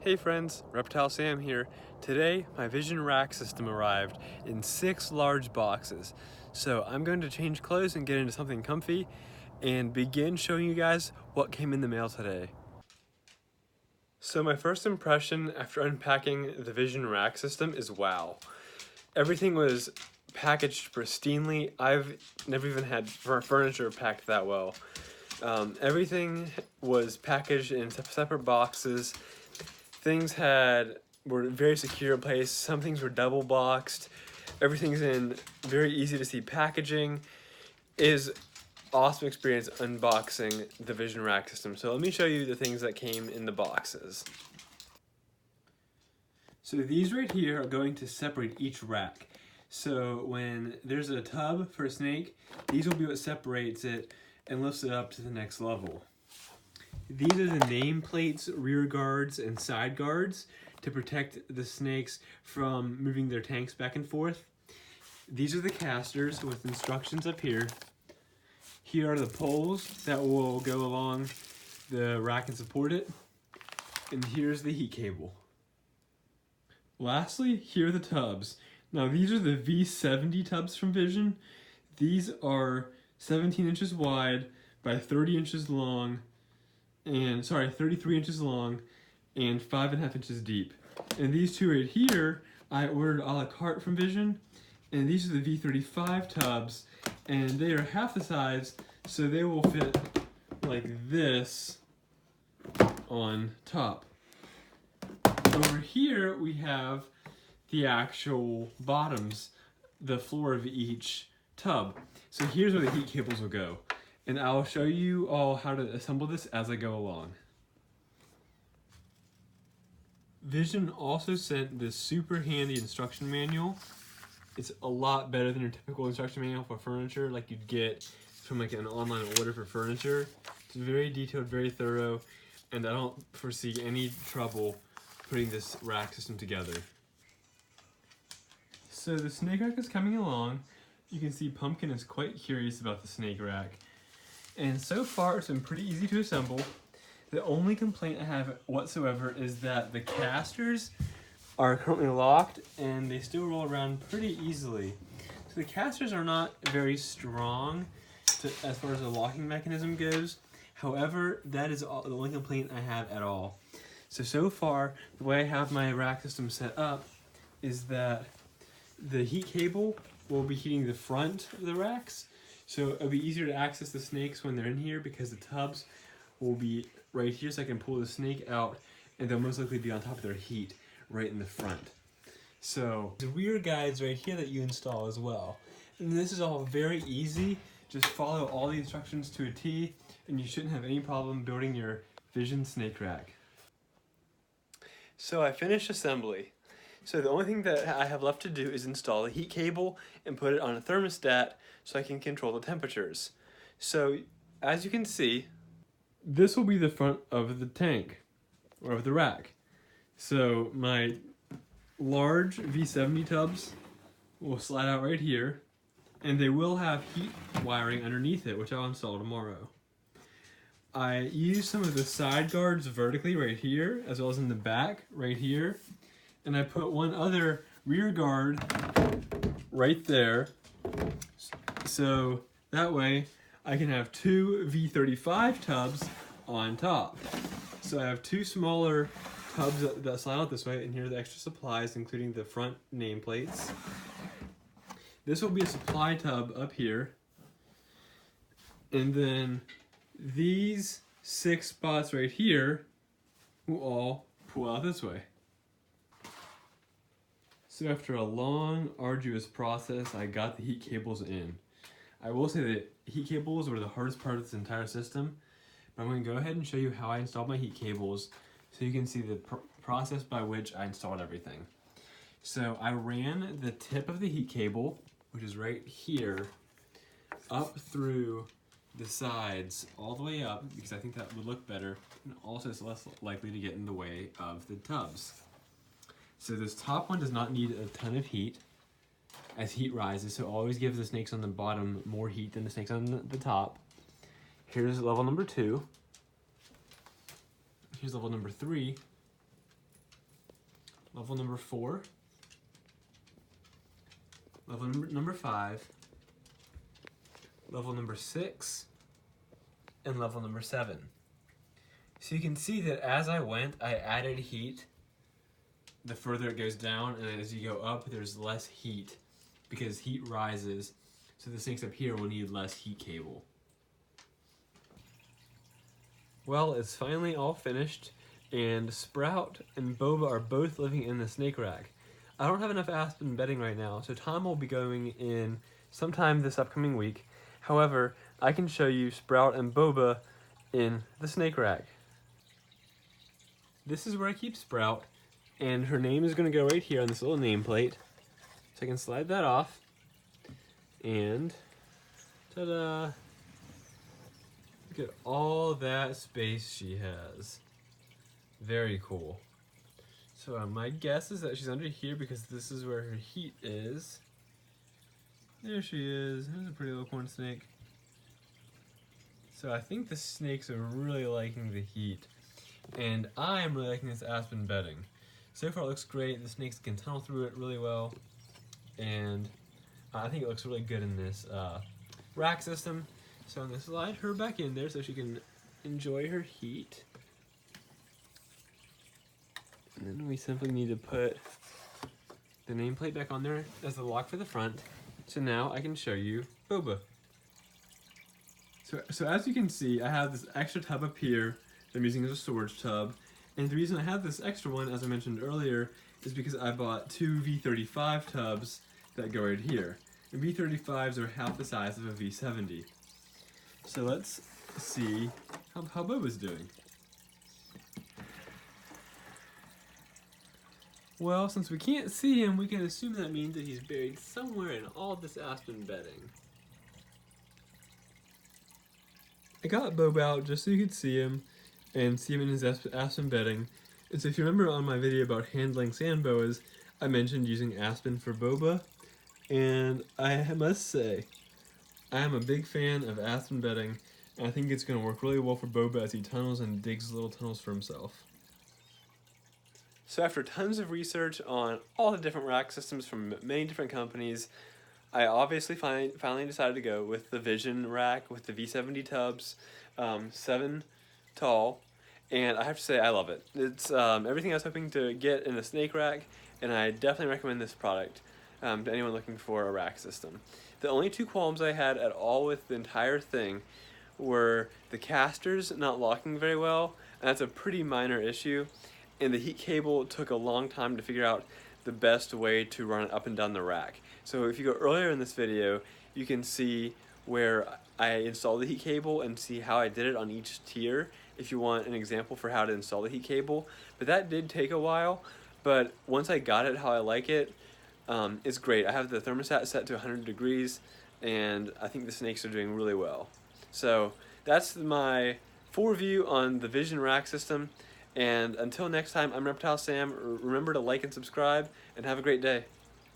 Hey friends, Reptile Sam here. Today, my Vision rack system arrived in 6 large boxes. So I'm going to change clothes and get into something comfy and begin showing you guys what came in the mail today. So my first impression after unpacking the Vision rack system is wow. Everything was packaged pristinely. I've never even had furniture packed that well. Everything was packaged in separate boxes. Things were very secure in place. Some things were double boxed. Everything's in very easy to see packaging. It is awesome experience unboxing the Vision rack system. So let me show you the things that came in the boxes. So these right here are going to separate each rack. So when there's a tub for a snake, these will be what separates it and lifts it up to the next level. These are the name plates, rear guards, and side guards to protect the snakes from moving their tanks back and forth. These are the casters with instructions up here. Here are the poles that will go along the rack and support it. And here's the heat cable. Lastly, here are the tubs. Now these are the V70 tubs from Vision. These are 17 inches wide by 30 inches long. 33 inches long and 5.5 inches deep. And these two right here, I ordered a la carte from Vision, and these are the V35 tubs, and they are half the size, so they will fit like this on top. Over here, we have the actual bottoms, the floor of each tub. So here's where the heat cables will go. And I'll show you all how to assemble this as I go along. Vision also sent this super handy instruction manual. It's a lot better than your typical instruction manual for furniture like you'd get from like an online order for furniture. It's very detailed, very thorough, and I don't foresee any trouble putting this rack system together. So the snake rack is coming along. You can see Pumpkin is quite curious about the snake rack. And so far, it's been pretty easy to assemble. The only complaint I have whatsoever is that the casters are currently locked and they still roll around pretty easily. So the casters are not very strong as far as the locking mechanism goes. However, that is the only complaint I have at all. So far, the way I have my rack system set up is that the heat cable will be heating the front of the racks. So it'll be easier to access the snakes when they're in here because the tubs will be right here, so I can pull the snake out and they'll most likely be on top of their heat right in the front. So the rear guides right here that you install as well. And this is all very easy. Just follow all the instructions to a T and you shouldn't have any problem building your Vision snake rack. So I finished assembly. So the only thing that I have left to do is install the heat cable and put it on a thermostat so I can control the temperatures. So as you can see, this will be the front of the tank or of the rack. So my large V70 tubs will slide out right here and they will have heat wiring underneath it, which I'll install tomorrow. I used some of the side guards vertically right here as well as in the back right here. And I put one other rear guard right there. So that way I can have two V35 tubs on top. So I have two smaller tubs that slide out this way, and here are the extra supplies, including the front nameplates. This will be a supply tub up here. And then these 6 spots right here will all pull out this way. So after a long, arduous process, I got the heat cables in. I will say that heat cables were the hardest part of this entire system, but I'm going to go ahead and show you how I installed my heat cables so you can see the process by which I installed everything. So I ran the tip of the heat cable, which is right here, up through the sides, all the way up, because I think that would look better, and also it's less likely to get in the way of the tubs. So this top one does not need a ton of heat as heat rises, so always give the snakes on the bottom more heat than the snakes on the top. Here's level number 2. Here's level number 3. level number 4, level number 5, level number 6, and level number 7. So you can see that as I went, I added heat the further it goes down, and as you go up, there's less heat because heat rises. So the snakes up here will need less heat cable. Well, it's finally all finished, and Sprout and Boba are both living in the snake rack. I don't have enough aspen bedding right now, so Tom will be going in sometime this upcoming week. However, I can show you Sprout and Boba in the snake rack. This is where I keep Sprout, and her name is going to go right here on this little nameplate. So I can slide that off, and ta-da! Look at all that space she has. Very cool. So my guess is that she's under here because this is where her heat is. There she is. There's a pretty little corn snake. So I think the snakes are really liking the heat. And I'm really liking this aspen bedding. So far it looks great. The snakes can tunnel through it really well. And I think it looks really good in this rack system. So I'm going to slide her back in there so she can enjoy her heat. And then we simply need to put the nameplate back on there as the lock for the front. So now I can show you Boba. So as you can see, I have this extra tub up here that I'm using as a storage tub. And the reason I have this extra one, as I mentioned earlier, is because I bought 2 V35 tubs that go right here. And V35s are half the size of a V70. So let's see how Boba's doing. Well, since we can't see him, we can assume that means that he's buried somewhere in all this aspen bedding. I got Boba out just so you could see him and see him in his aspen bedding. And so if you remember on my video about handling sand boas, I mentioned using aspen for Boba. And I must say, I am a big fan of aspen bedding, and I think it's going to work really well for Boba as he tunnels and digs little tunnels for himself. So after tons of research on all the different rack systems from many different companies, I obviously finally decided to go with the Vision rack with the V70 tubs, 7 tall, and I have to say I love it. It's everything I was hoping to get in a snake rack, and I definitely recommend this product to anyone looking for a rack system. The only 2 qualms I had at all with the entire thing were the casters not locking very well, and that's a pretty minor issue, and the heat cable took a long time to figure out the best way to run it up and down the rack. So if you go earlier in this video, you can see where I installed the heat cable and see how I did it on each tier if you want an example for how to install the heat cable. But that did take a while, but once I got it how I like it, it's great. I have the thermostat set to 100 degrees, and I think the snakes are doing really well. So that's my full review on the Vision rack system, and until next time, I'm Reptile Sam. Remember to like and subscribe, and have a great day.